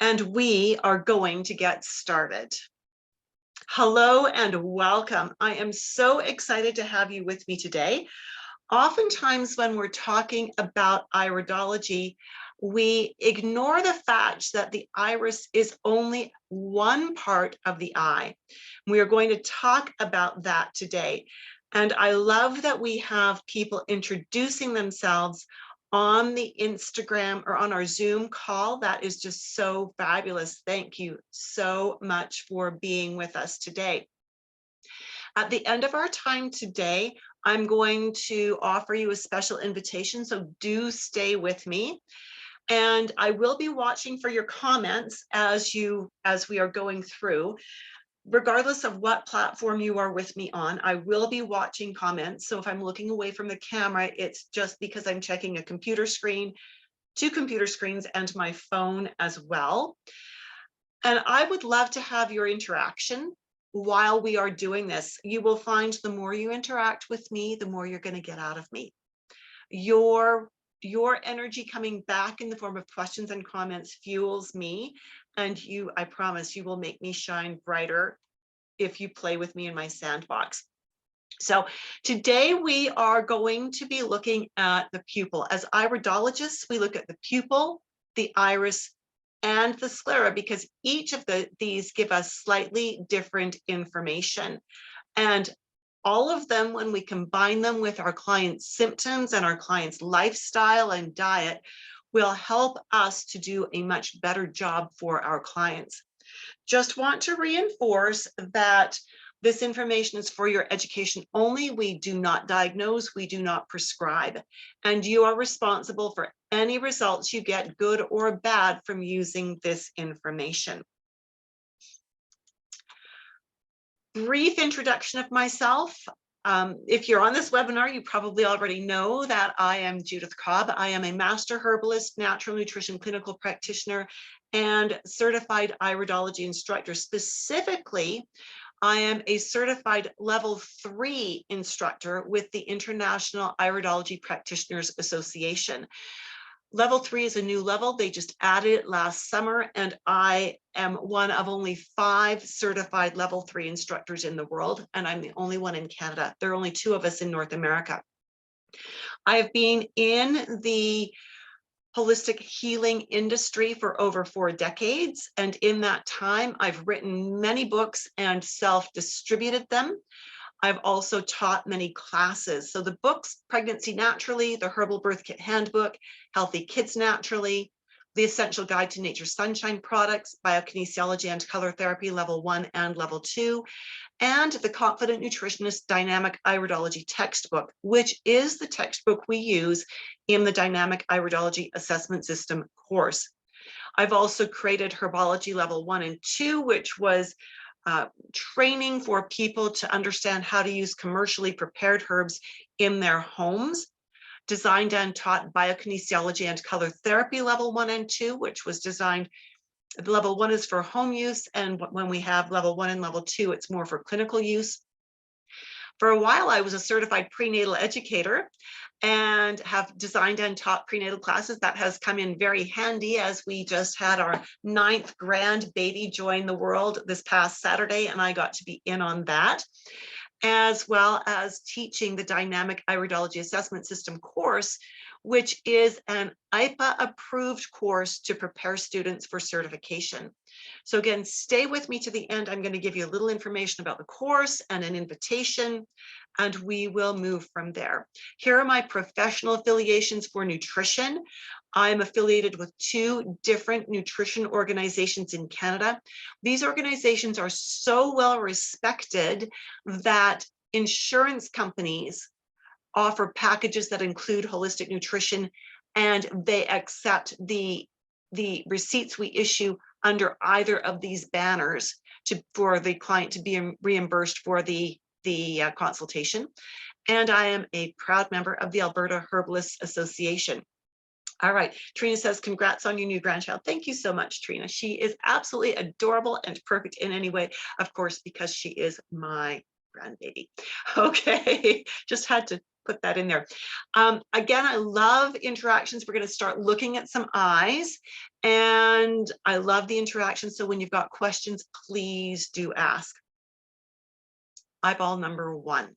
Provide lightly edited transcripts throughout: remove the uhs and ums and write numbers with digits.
And we are going to get started. Hello and welcome. I am so excited to have you with me today. Oftentimes when we're talking about iridology, we ignore the fact that the iris is only one part of the eye. We are going to talk about that today. And I love that we have people introducing themselves on the Instagram or on our Zoom call. That is just so fabulous. Thank you so much for being with us today. At the end of our time today, I'm going to offer you a special invitation, so do stay with me. And I will be watching for your comments as we are going through. Regardless of what platform you are with me on, I will be watching comments. So if I'm looking away from the camera, it's just because I'm checking a computer screen, 2 computer screens, and my phone as well. And I would love to have your interaction while we are doing this. You will find the more you interact with me, the more you're going to get out of me. Your energy coming back in the form of questions and comments fuels me, and I promise you will make me shine brighter if you play with me in my sandbox. So today we are going to be looking at the pupil. As iridologists, we look at the pupil, the iris, and the sclera, because each of these give us slightly different information. And all of them, when we combine them with our clients' symptoms and our clients' lifestyle and diet, will help us to do a much better job for our clients. Just want to reinforce that this information is for your education only. We do not diagnose, we do not prescribe, and you are responsible for any results you get, good or bad, from using this information. Brief introduction of myself. If you're on this webinar, you probably already know that I am Judith Cobb. I am a master herbalist, natural nutrition clinical practitioner, and certified iridology instructor. Specifically, I am a certified level 3 instructor with the International Iridology Practitioners Association. Level 3 is a new level. They just added it last summer, and I am one of only 5 certified level 3 instructors in the world, and I'm the only one in Canada. There are only 2 of us in North America. I have been in the holistic healing industry for over 4 decades, and in that time, I've written many books and self-distributed them. I've also taught many classes. So the books, Pregnancy Naturally, the Herbal Birth Kit Handbook, Healthy Kids Naturally, The Essential Guide to Nature's Sunshine Products, Biokinesiology and Color Therapy Level 1 and Level 2, and the Confident Nutritionist Dynamic Iridology Textbook, which is the textbook we use in the Dynamic Iridology Assessment System course. I've also created Herbology Level 1 and 2, which was training for people to understand how to use commercially prepared herbs in their homes. Designed and taught Biokinesiology and Color Therapy Level 1 and 2, which was designed, Level 1 is for home use, and when we have Level 1 and Level 2, it's more for clinical use. For a while, I was a certified prenatal educator and have designed and taught prenatal classes. That has come in very handy, as we just had our 9th grand baby join the world this past Saturday, and I got to be in on that, as well as teaching the Dynamic Iridology Assessment System course, which is an IPA approved course to prepare students for certification. So again, stay with me to the end. I'm going to give you a little information about the course and an invitation, and we will move from there. Here are my professional affiliations for nutrition. I'm affiliated with 2 different nutrition organizations in Canada. These organizations are so well respected that insurance companies offer packages that include holistic nutrition, and they accept the receipts we issue under either of these banners for the client to be reimbursed for the consultation. And I am a proud member of the Alberta Herbalists Association. All right, Trina says, congrats on your new grandchild. Thank you so much, Trina. She is absolutely adorable and perfect in any way, of course, because she is my grandbaby. Okay, just had to put that in there. Again, I love interactions. We're going to start looking at some eyes, and I love the interactions. So when you've got questions, please do ask. Eyeball number 1.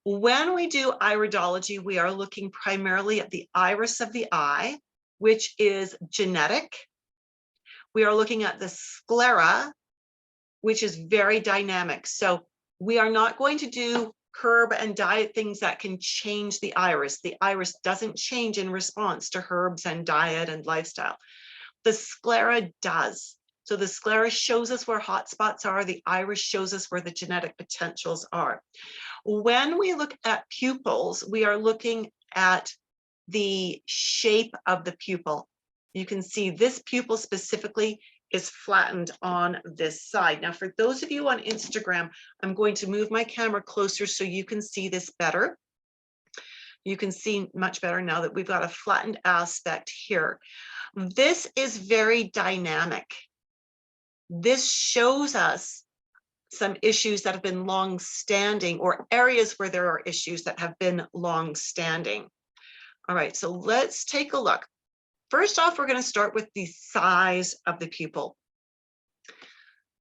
When we do iridology, we are looking primarily at the iris of the eye, which is genetic. We are looking at the sclera, which is very dynamic. So we are not going to do herb and diet things that can change the iris. The iris doesn't change in response to herbs and diet and lifestyle. The sclera does. So the sclera shows us where hot spots are. The iris shows us where the genetic potentials are. When we look at pupils, we are looking at the shape of the pupil. You can see this pupil specifically is flattened on this side. Now, for those of you on Instagram, I'm going to move my camera closer so you can see this better. You can see much better now that we've got a flattened aspect here. This is very dynamic. This shows us some issues that have been long-standing, or areas where there are issues that have been long-standing. All right, so let's take a look. First off, we're going to start with the size of the pupil.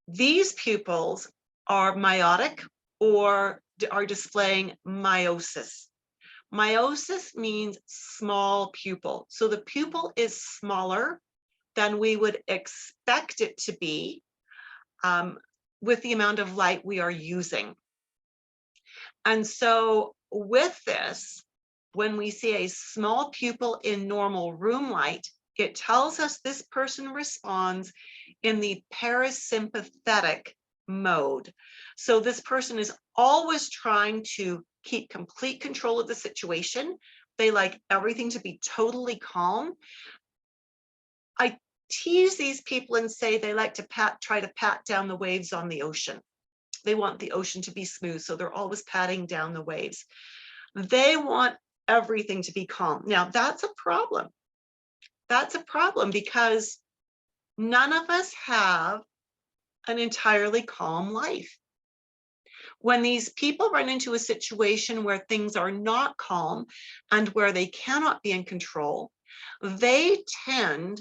These pupils are miotic or are displaying miosis. Miosis means small pupil. So the pupil is smaller than we would expect it to be with the amount of light we are using. And so with this, when we see a small pupil in normal room light, it tells us this person responds in the parasympathetic mode. So this person is always trying to keep complete control of the situation. They like everything to be totally calm. I tease these people and say they like to try to pat down the waves on the ocean. They want the ocean to be smooth, so they're always patting down the waves. They want everything to be calm. Now, that's a problem. That's a problem because none of us have an entirely calm life. When these people run into a situation where things are not calm and where they cannot be in control, they tend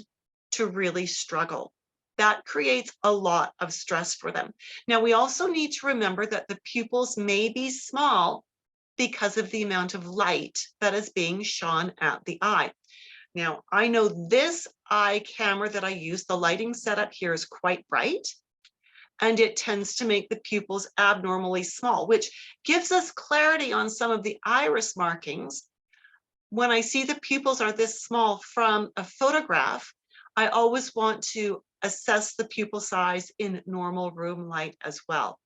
to really struggle. That creates a lot of stress for them. Now, we also need to remember that the pupils may be small because of the amount of light that is being shone at the eye. Now, I know this eye camera that I use, the lighting setup here is quite bright, and it tends to make the pupils abnormally small, which gives us clarity on some of the iris markings. When I see the pupils are this small from a photograph, I always want to assess the pupil size in normal room light as well.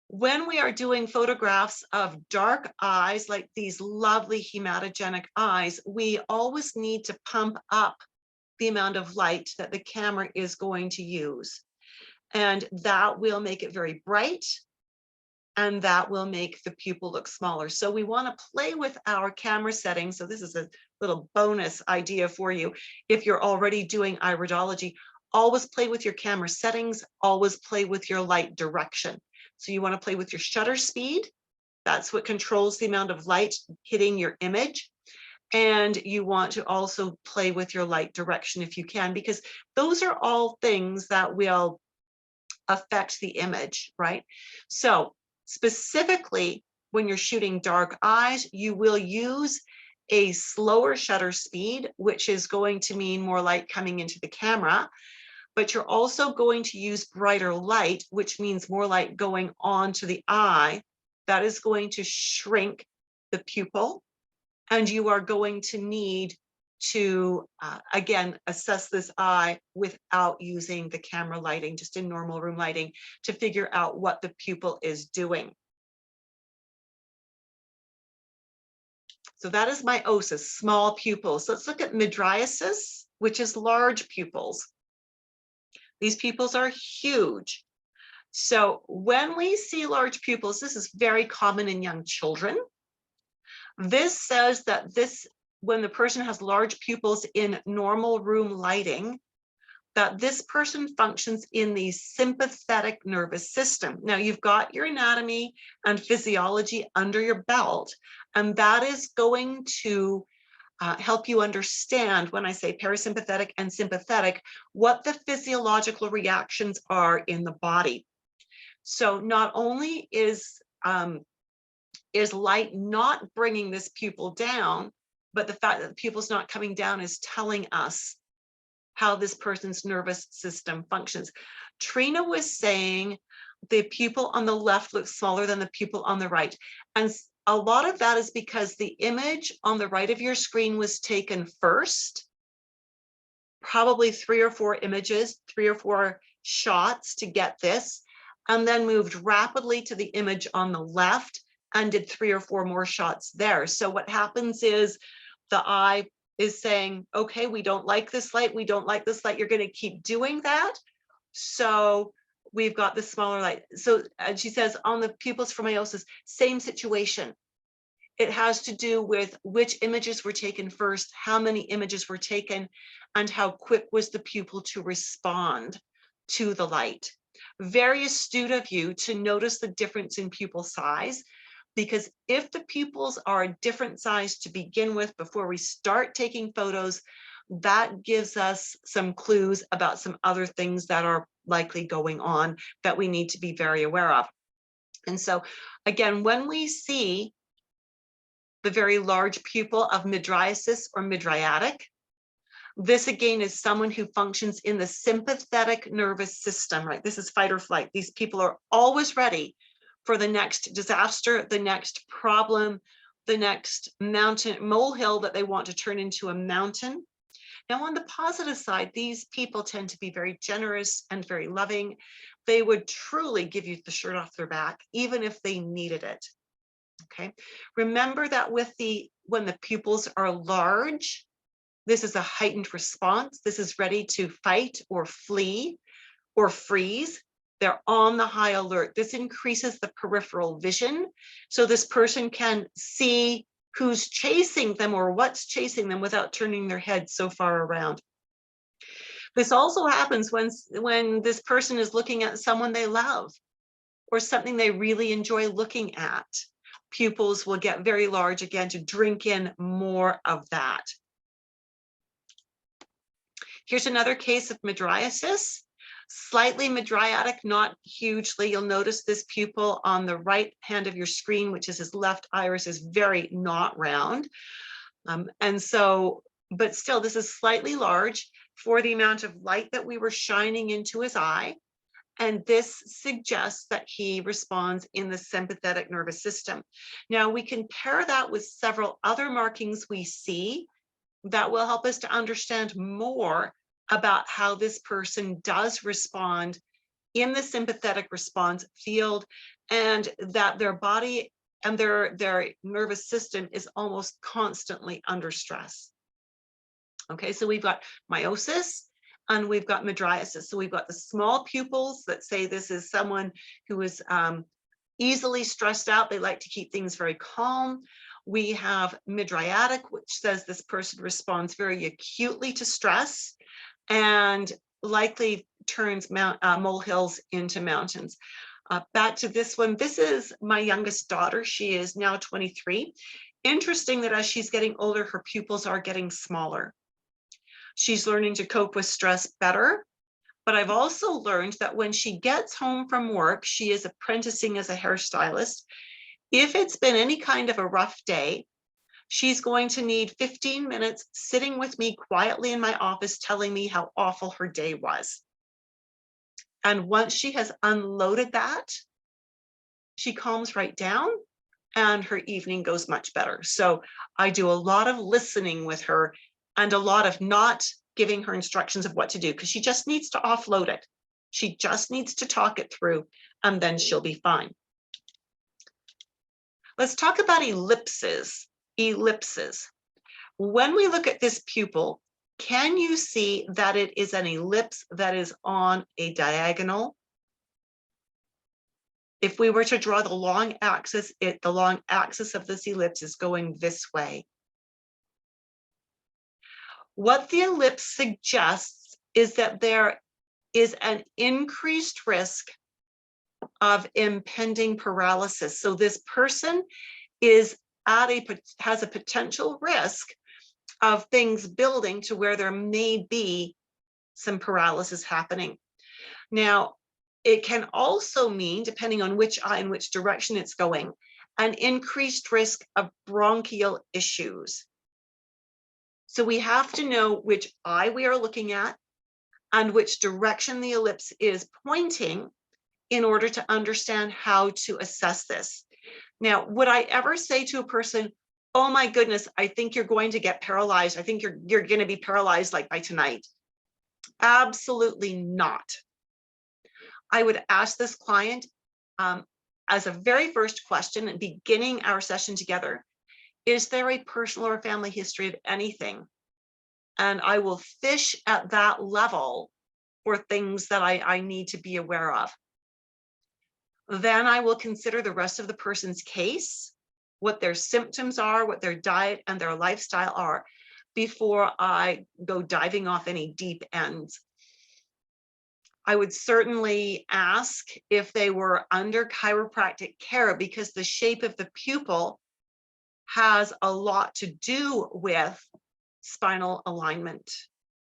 When we are doing photographs of dark eyes, like these lovely hematogenic eyes, we always need to pump up the amount of light that the camera is going to use. And that will make it very bright, and that will make the pupil look smaller. So we want to play with our camera settings. So this is a little bonus idea for you. If you're already doing iridology, always play with your camera settings, always play with your light direction. So you want to play with your shutter speed. That's what controls the amount of light hitting your image. And you want to also play with your light direction if you can, because those are all things that will affect the image, right? So specifically, when you're shooting dark eyes, you will use a slower shutter speed, which is going to mean more light coming into the camera. But you're also going to use brighter light, which means more light going onto the eye. That is going to shrink the pupil. And you are going to need to, again, assess this eye without using the camera lighting, just in normal room lighting, to figure out what the pupil is doing. So that is miosis, small pupils. Let's look at mydriasis, which is large pupils. These pupils are huge. So when we see large pupils, this is very common in young children. This says that when the person has large pupils in normal room lighting, that this person functions in the sympathetic nervous system. Now, you've got your anatomy and physiology under your belt, and that is going to help you understand, when I say parasympathetic and sympathetic, what the physiological reactions are in the body. So not only is light not bringing this pupil down, but the fact that the pupil's not coming down is telling us how this person's nervous system functions. Trina was saying the pupil on the left looks smaller than the pupil on the right. And a lot of that is because the image on the right of your screen was taken first, probably 3 or 4 images, 3 or 4 shots to get this, and then moved rapidly to the image on the left and did 3 or 4 more shots there. So what happens is the eye is saying, okay, we don't like this light, we don't like this light, you're going to keep doing that. So we've got the smaller light. So she says on the pupils for meiosis, same situation. It has to do with which images were taken first, how many images were taken, and how quick was the pupil to respond to the light. Very astute of you to notice the difference in pupil size, because if the pupils are a different size to begin with before we start taking photos, that gives us some clues about some other things that are likely going on that we need to be very aware of. And so again, when we see the very large pupil of mydriasis or mydriatic, this again is someone who functions in the sympathetic nervous system, right? This is fight or flight. These people are always ready for the next disaster, the next problem, the next mountain molehill that they want to turn into a mountain. Now, on the positive side, these people tend to be very generous and very loving. They would truly give you the shirt off their back, even if they needed it. Okay. Remember that when the pupils are large, this is a heightened response. This is ready to fight or flee or freeze. They're on the high alert. This increases the peripheral vision. So this person can see who's chasing them or what's chasing them without turning their head so far around. This also happens when this person is looking at someone they love or something they really enjoy looking at. Pupils will get very large again to drink in more of that. Here's another case of mydriasis. Slightly mydriatic, not hugely. You'll notice this pupil on the right hand of your screen, which is his left iris, is very not round. And so, but still, this is slightly large for the amount of light that we were shining into his eye. And this suggests that he responds in the sympathetic nervous system. Now, we can pair that with several other markings we see that will help us to understand more about how this person does respond in the sympathetic response field, and that their body and their nervous system is almost constantly under stress. Okay, so we've got meiosis and we've got mydriasis. So we've got the small pupils that say this is someone who is easily stressed out. They like to keep things very calm. We have mydriatic, which says this person responds very acutely to stress and likely turns molehills into mountains. Back to this one. This is my youngest daughter. She is now 23. Interesting that as she's getting older, her pupils are getting smaller. She's learning to cope with stress better. But I've also learned that when she gets home from work, she is apprenticing as a hairstylist. If it's been any kind of a rough day, she's going to need 15 minutes sitting with me quietly in my office telling me how awful her day was. And once she has unloaded that, she calms right down and her evening goes much better. So I do a lot of listening with her and a lot of not giving her instructions of what to do, because she just needs to offload it. She just needs to talk it through and then she'll be fine. Let's talk about ellipses. Ellipses. When we look at this pupil, can you see that it is an ellipse that is on a diagonal? If we were to draw the long axis, the long axis of this ellipse is going this way. What the ellipse suggests is that there is an increased risk of impending paralysis. So this person is has a potential risk of things building to where there may be some paralysis happening. Now, it can also mean, depending on which eye and which direction it's going, an increased risk of bronchial issues. So we have to know which eye we are looking at and which direction the ellipse is pointing in order to understand how to assess this. Now, would I ever say to a person, oh my goodness, I think you're going to get paralyzed. I think you're going to be paralyzed like by tonight. Absolutely not. I would ask this client as a very first question and beginning our session together, is there a personal or family history of anything? And I will fish at that level for things that I need to be aware of. Then I will consider the rest of the person's case, what their symptoms are, what their diet and their lifestyle are, before I go diving off any deep ends. I would certainly ask if they were under chiropractic care, because the shape of the pupil has a lot to do with spinal alignment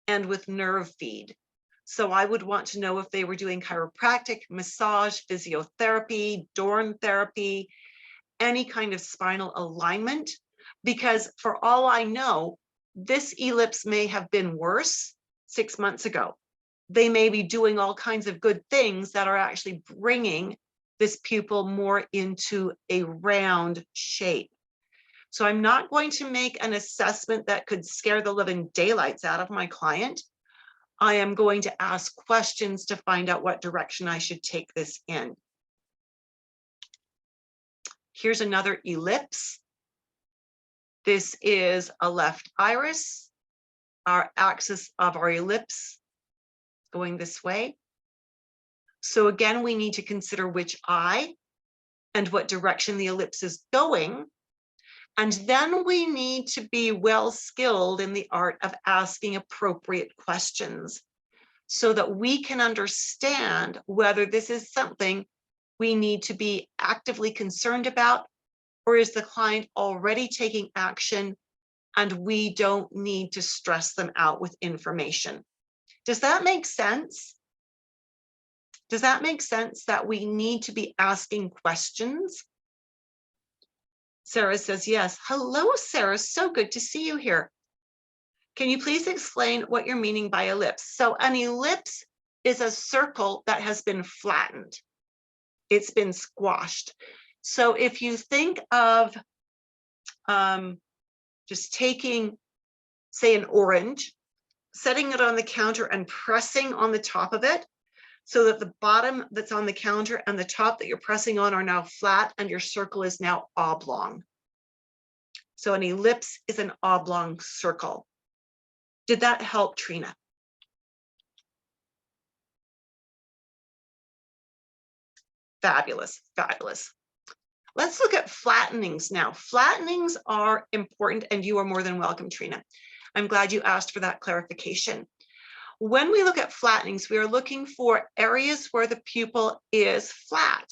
and with nerve feed. So I would want to know if they were doing chiropractic, massage, physiotherapy, Dorn therapy, any kind of spinal alignment, because for all I know, this ellipse may have been worse 6 months ago. They may be doing all kinds of good things that are actually bringing this pupil more into a round shape. So I'm not going to make an assessment that could scare the living daylights out of my client. I am going to ask questions to find out what direction I should take this in. Here's another ellipse. This is a left iris, our axis of our ellipse going this way. So again, we need to consider which eye and what direction the ellipse is going. And then we need to be well skilled in the art of asking appropriate questions so that we can understand whether this is something we need to be actively concerned about, or is the client already taking action and we don't need to stress them out with information. Does that make sense? Does that make sense that we need to be asking questions? Sarah says, yes. Hello, Sarah. So good to see you here. Can you please explain what you're meaning by ellipse? So an ellipse is a circle that has been flattened. It's been squashed. So if you think of just taking, say, an orange, setting it on the counter and pressing on the top of it so that the bottom that's on the counter and the top that you're pressing on are now flat and your circle is now oblong. So an ellipse is an oblong circle. Did that help, Trina? Fabulous, fabulous. Let's look at flattenings now. Flattenings are important, and you are more than welcome, Trina. I'm glad you asked for that clarification. When we look at flattenings, we are looking for areas where the pupil is flat.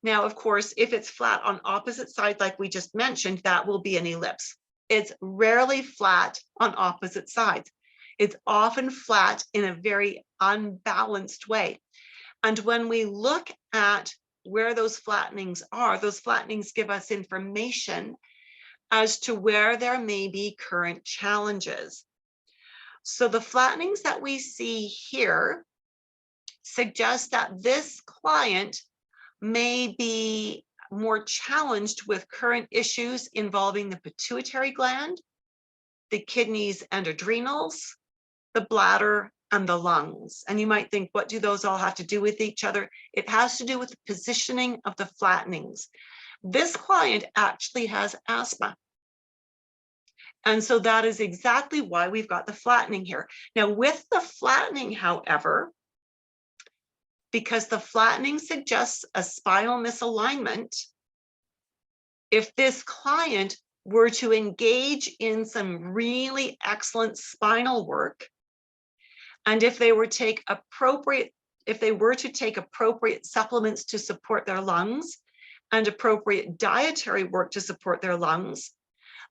Now, of course, if it's flat on opposite sides, like we just mentioned, that will be an ellipse. It's rarely flat on opposite sides. It's often flat in a very unbalanced way. And when we look at where those flattenings are, those flattenings give us information as to where there may be current challenges. So the flattenings that we see here suggest that this client may be more challenged with current issues involving the pituitary gland, the kidneys and adrenals, the bladder, and the lungs. And you might think, what do those all have to do with each other? It has to do with the positioning of the flattenings. This client actually has asthma. And so that is exactly why we've got the flattening here. Now, with the flattening, however, because the flattening suggests a spinal misalignment, if this client were to engage in some really excellent spinal work And if they were to take appropriate supplements to support their lungs and appropriate dietary work to support their lungs,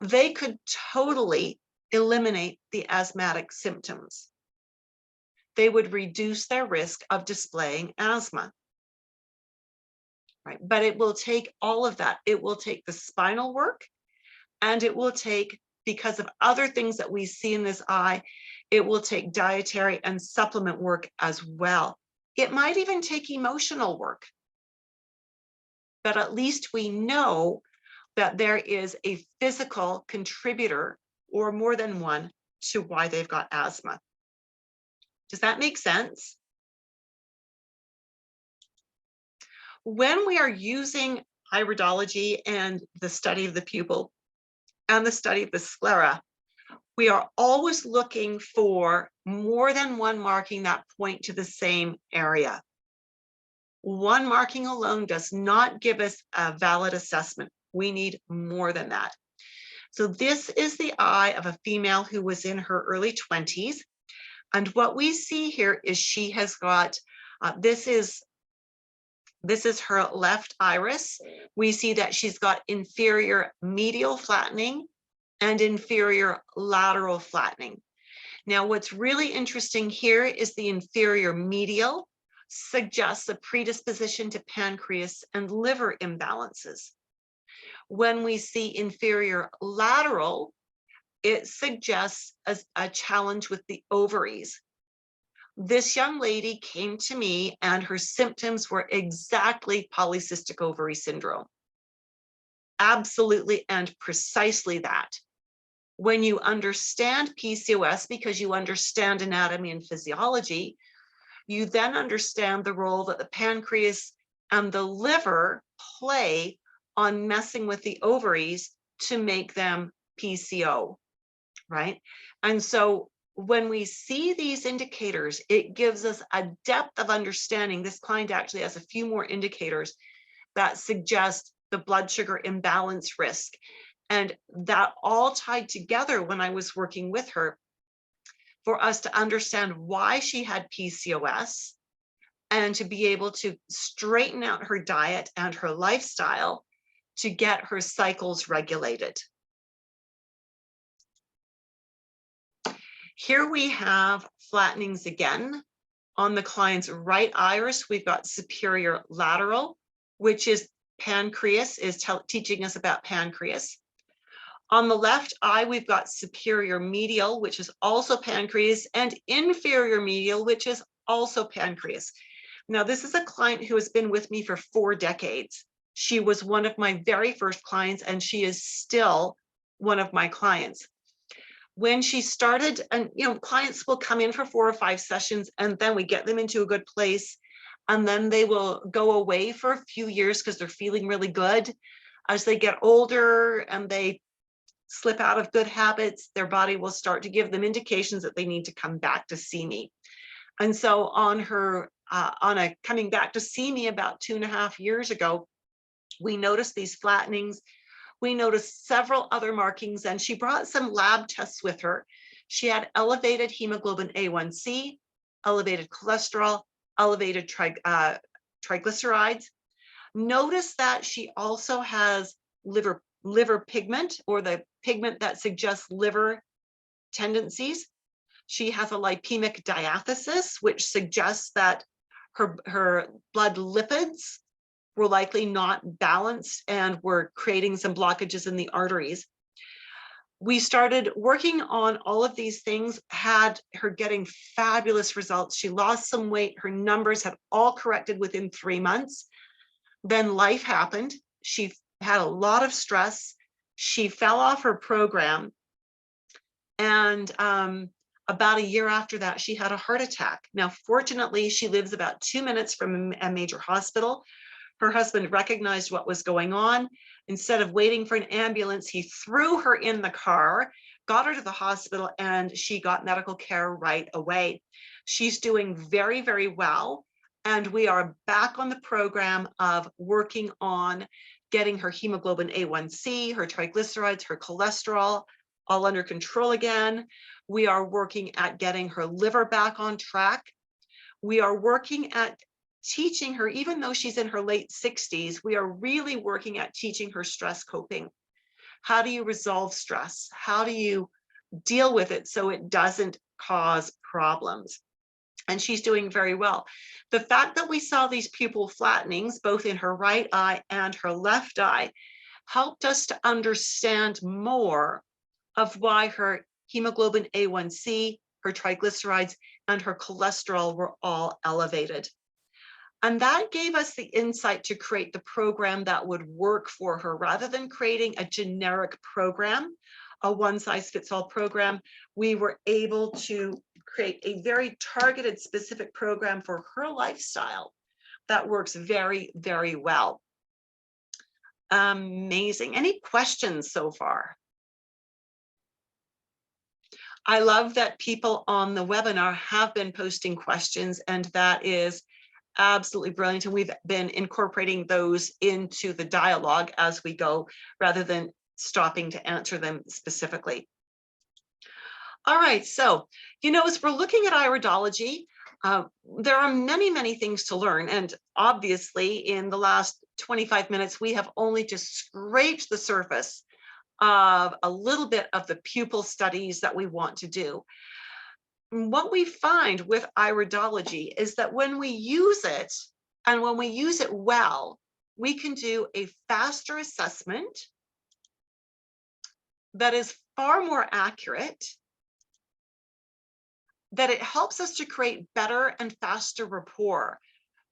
they could totally eliminate the asthmatic symptoms. They would reduce their risk of displaying asthma. Right? But it will take all of that. It will take the spinal work, and it will take, because of other things that we see in this eye, it will take dietary and supplement work as well. It might even take emotional work. But at least we know that there is a physical contributor, or more than one, to why they've got asthma. Does that make sense? When we are using iridology and the study of the pupil and the study of the sclera, we are always looking for more than one marking that point to the same area. One marking alone does not give us a valid assessment. We need more than that. So this is the eye of a female who was in her early 20s. And what we see here is she has got, this is her left iris. We see that she's got inferior medial flattening and inferior lateral flattening. Now, what's really interesting here is the inferior medial suggests a predisposition to pancreas and liver imbalances. When we see inferior lateral, it suggests a challenge with the ovaries. This young lady came to me and her symptoms were exactly polycystic ovary syndrome. Absolutely and precisely that. When you understand PCOS, because you understand anatomy and physiology, you then understand the role that the pancreas and the liver play on messing with the ovaries to make them PCO, right? And so when we see these indicators, it gives us a depth of understanding. This client actually has a few more indicators that suggest the blood sugar imbalance risk. And that all tied together when I was working with her for us to understand why she had PCOS and to be able to straighten out her diet and her lifestyle to get her cycles regulated. Here we have flattenings again. On the client's right iris, we've got superior lateral, which is pancreas, is teaching us about pancreas. On the left eye, we've got superior medial, which is also pancreas, and inferior medial, which is also pancreas. Now, this is a client who has been with me for 4 decades. She was one of my very first clients, and she is still one of my clients. When she started, and clients will come in for 4 or 5 sessions, and then we get them into a good place, and then they will go away for a few years because they're feeling really good. As they get older and they slip out of good habits, their body will start to give them indications that they need to come back to see me. And so on her, coming back to see me about 2.5 years ago, we noticed these flattenings. We noticed several other markings, and she brought some lab tests with her. She had elevated hemoglobin A1C, elevated cholesterol, elevated triglycerides. Notice that she also has liver pigment, or the pigment that suggests liver tendencies. She has a lipemic diathesis, which suggests that her blood lipids were likely not balanced and were creating some blockages in the arteries. We started working on all of these things, had her getting fabulous results. She lost some weight. Her numbers had all corrected within 3 months. Then life happened. She had a lot of stress. She fell off her program. And about a year after that, she had a heart attack. Now, fortunately, she lives about 2 minutes from a major hospital. Her husband recognized what was going on. Instead of waiting for an ambulance, he threw her in the car, got her to the hospital, and she got medical care right away. She's doing very, very well. And we are back on the program of working on getting her hemoglobin A1C, her triglycerides, her cholesterol, all under control again. We are working at getting her liver back on track. We are working at teaching her, even though she's in her late 60s, we are really working at teaching her stress coping. How do you resolve stress? How do you deal with it so it doesn't cause problems? And she's doing very well. The fact that we saw these pupil flattenings, both in her right eye and her left eye, helped us to understand more of why her hemoglobin A1C, her triglycerides, and her cholesterol were all elevated. And that gave us the insight to create the program that would work for her. Rather than creating a generic program, a one-size-fits-all program, we were able to create a very targeted, specific program for her lifestyle that works very, very well. Amazing. Any questions so far? I love that people on the webinar have been posting questions, and that is absolutely brilliant. And we've been incorporating those into the dialogue as we go, rather than stopping to answer them specifically. All right, so, as we're looking at iridology, there are many, many things to learn. And obviously, in the last 25 minutes, we have only just scraped the surface of a little bit of the pupil studies that we want to do. What we find with iridology is that when we use it, and when we use it well, we can do a faster assessment that is far more accurate, that it helps us to create better and faster rapport.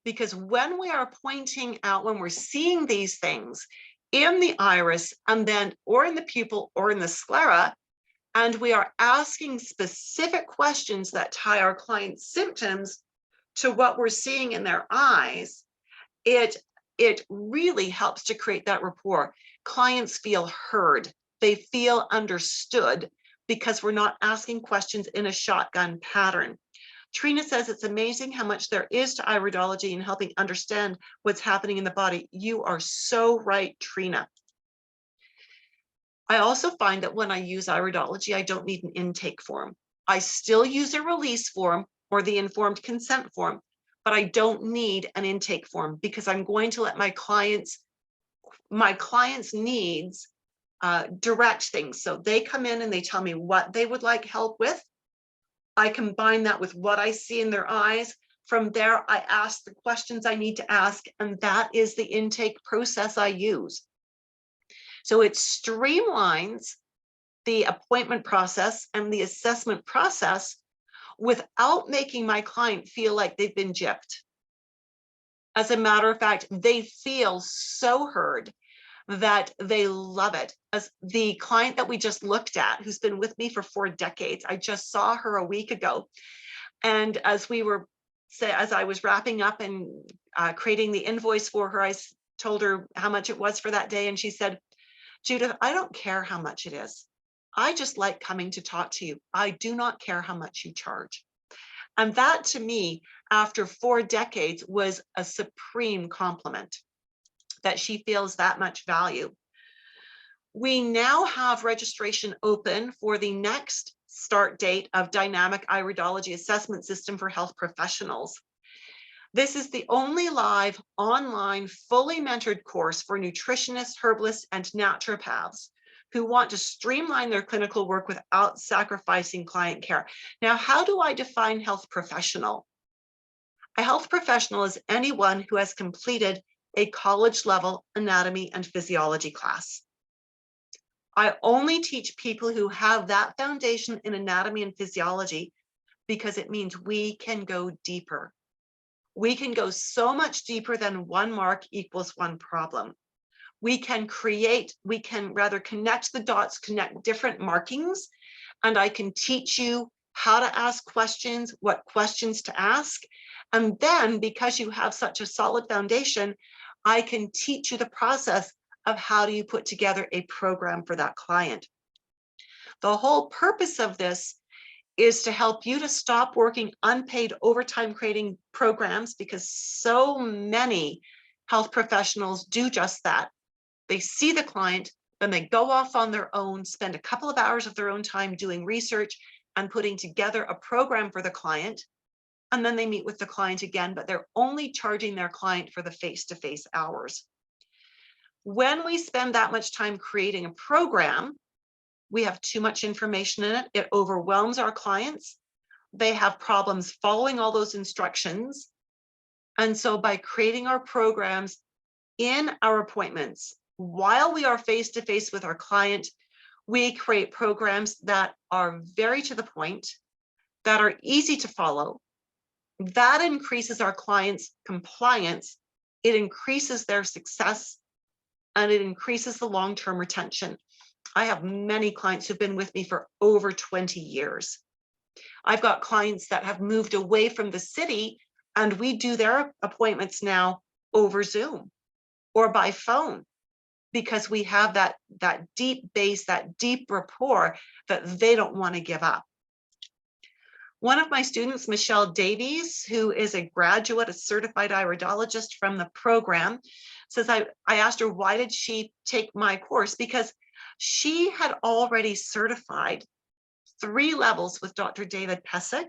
Because when we are pointing out, when we're seeing these things in the iris, and then, or in the pupil, or in the sclera, and we are asking specific questions that tie our client's symptoms to what we're seeing in their eyes, it really helps to create that rapport. Clients feel heard. They feel understood, because we're not asking questions in a shotgun pattern. Trina says it's amazing how much there is to iridology in helping understand what's happening in the body. You are so right, Trina. I also find that when I use iridology, I don't need an intake form. I still use a release form or the informed consent form, but I don't need an intake form, because I'm going to let my clients' needs direct things. So they come in and they tell me what they would like help with. I combine that with what I see in their eyes. From there, I ask the questions I need to ask, and that is the intake process I use. So it streamlines the appointment process and the assessment process without making my client feel like they've been gypped. As a matter of fact, they feel so heard that they love it. As the client that we just looked at, who's been with me for 4 decades, I just saw her a week ago. And as I was wrapping up and creating the invoice for her, I told her how much it was for that day. And she said, Judith, I don't care how much it is. I just like coming to talk to you. I do not care how much you charge. And that, to me, after 4 decades, was a supreme compliment, that she feels that much value. We now have registration open for the next start date of Dynamic Iridology Assessment System for Health Professionals. This is the only live, online, fully mentored course for nutritionists, herbalists, and naturopaths who want to streamline their clinical work without sacrificing client care. Now, how do I define health professional? A health professional is anyone who has completed a college-level anatomy and physiology class. I only teach people who have that foundation in anatomy and physiology, because it means we can go deeper. We can go so much deeper than 1 mark equals 1 problem. We can rather connect the dots, connect different markings, and I can teach you how to ask questions, what questions to ask. And then, because you have such a solid foundation, I can teach you the process of how do you put together a program for that client. The whole purpose of this is to help you to stop working unpaid overtime creating programs, because so many health professionals do just that. They see the client, then they go off on their own, spend a couple of hours of their own time doing research, and putting together a program for the client, and then they meet with the client again, but they're only charging their client for the face-to-face hours. When we spend that much time creating a program, we have too much information in it. It overwhelms our clients. They have problems following all those instructions. And so by creating our programs in our appointments, while we are face-to-face with our client, we create programs that are very to the point, that are easy to follow. That increases our clients' compliance. It increases their success, and it increases the long-term retention. I have many clients who've been with me for over 20 years. I've got clients that have moved away from the city, and we do their appointments now over Zoom or by phone, because we have that deep base, that deep rapport that they don't want to give up. One of my students, Michelle Davies, who is a graduate, a certified iridologist from the program, says, I asked her, why did she take my course? Because she had already certified 3 levels with Dr. David Pesek.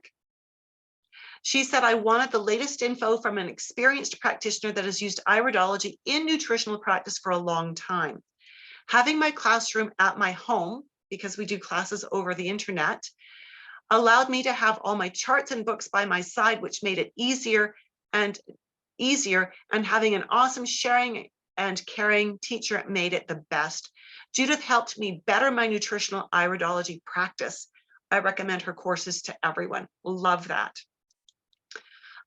She said, I wanted the latest info from an experienced practitioner that has used iridology in nutritional practice for a long time. Having my classroom at my home, because we do classes over the internet, allowed me to have all my charts and books by my side, which made it easier, and having an awesome sharing and caring teacher made it the best. Judith helped me better my nutritional iridology practice. I recommend her courses to everyone. Love that.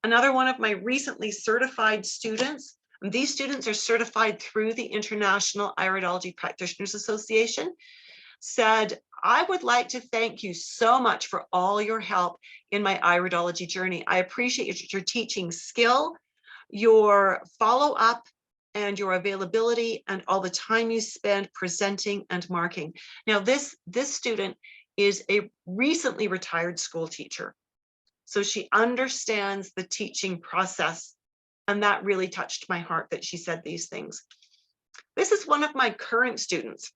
Another one of my recently certified students, and these students are certified through the International Iridology Practitioners Association, said, I would like to thank you so much for all your help in my iridology journey. I appreciate your teaching skill, your follow-up, and your availability, and all the time you spend presenting and marking. Now, this student is a recently retired school teacher, so she understands the teaching process, and that really touched my heart that she said these things. This is one of my current students,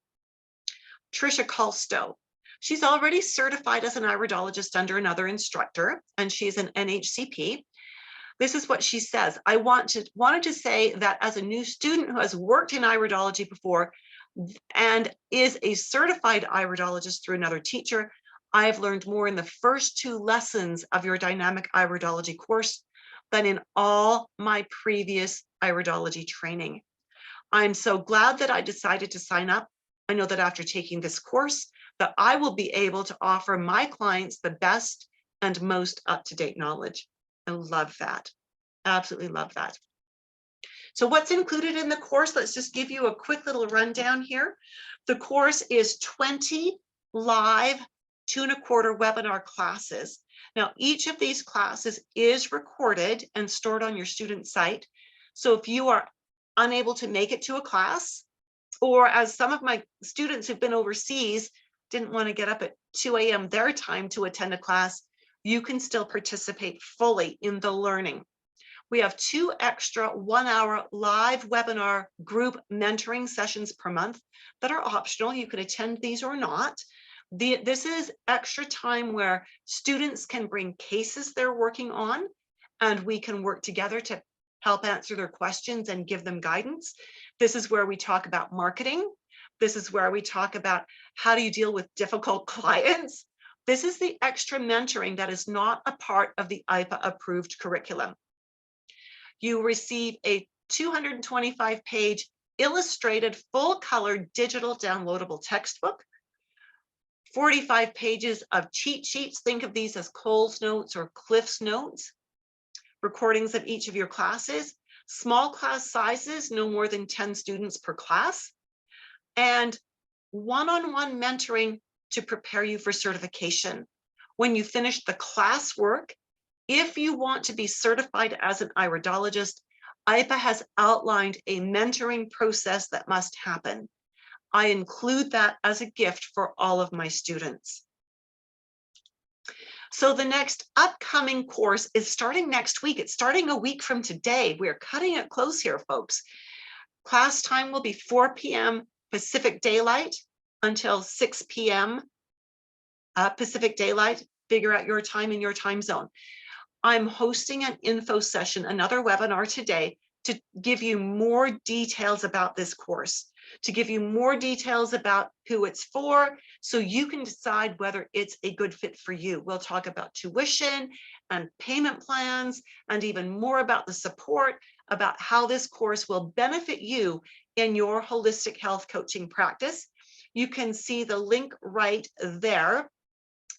Trisha Colstow. She's already certified as an iridologist under another instructor, and she's an NHCP. This is what she says. I wanted to say that as a new student who has worked in iridology before and is a certified iridologist through another teacher, I have learned more in the first 2 lessons of your dynamic iridology course than in all my previous iridology training. I'm so glad that I decided to sign up. I know that after taking this course, that I will be able to offer my clients the best and most up-to-date knowledge. I love that. Absolutely love that. So what's included in the course? Let's just give you a quick little rundown here. The course is 20 live 2.25 webinar classes. Now, each of these classes is recorded and stored on your student site. So if you are unable to make it to a class, or as some of my students who've been overseas didn't want to get up at 2 a.m. their time to attend a class, you can still participate fully in the learning. We have 2 extra 1-hour live webinar group mentoring sessions per month that are optional. You can attend these or not. This is extra time where students can bring cases they're working on, and we can work together to help answer their questions and give them guidance. This is where we talk about marketing. This is where we talk about how do you deal with difficult clients. This is the extra mentoring that is not a part of the IPA approved curriculum. You receive a 225-page illustrated full color digital downloadable textbook, 45 pages of cheat sheets. Think of these as Cole's notes or Cliff's notes, recordings of each of your classes, small class sizes, no more than 10 students per class, and one-on-one mentoring to prepare you for certification. When you finish the classwork, if you want to be certified as an iridologist, IPA has outlined a mentoring process that must happen. I include that as a gift for all of my students. So the next upcoming course is starting next week. It's starting a week from today. We're cutting it close here, folks. Class time will be 4 p.m. Pacific Daylight until 6 p.m. Pacific Daylight, figure out your time in your time zone. I'm hosting an info session, another webinar today, to give you more details about this course, to give you more details about who it's for, so you can decide whether it's a good fit for you. We'll talk about tuition and payment plans, and even more about the support, about how this course will benefit you in your holistic health coaching practice. You can see the link right there.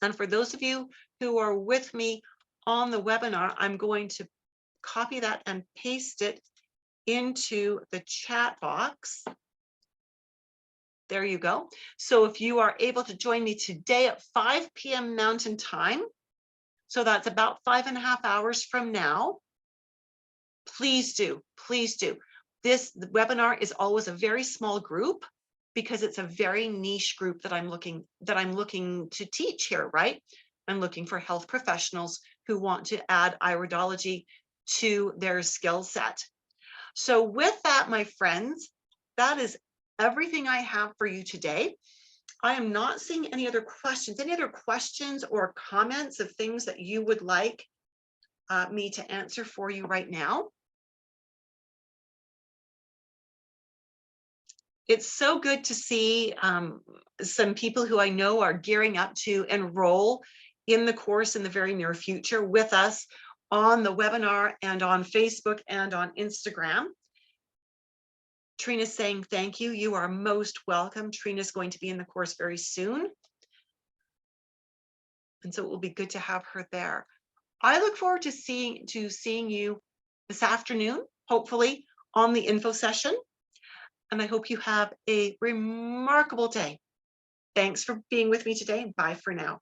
And for those of you who are with me on the webinar, I'm going to copy that and paste it into the chat box. There you go. So if you are able to join me today at 5 p.m. Mountain Time, so that's about 5.5 hours from now, please do, please do. This webinar is always a very small group because it's a very niche group that I'm looking to teach here, right? I'm looking for health professionals who want to add iridology to their skill set. So with that, my friends, that is everything I have for you today. I am not seeing any other questions or comments of things that you would like me to answer for you right now. It's so good to see some people who I know are gearing up to enroll in the course in the very near future with us on the webinar and on Facebook and on Instagram. Trina's saying thank you. You are most welcome. Trina's going to be in the course very soon. And so it will be good to have her there. I look forward to seeing you this afternoon, hopefully on the info session. And I hope you have a remarkable day. Thanks for being with me today. Bye for now.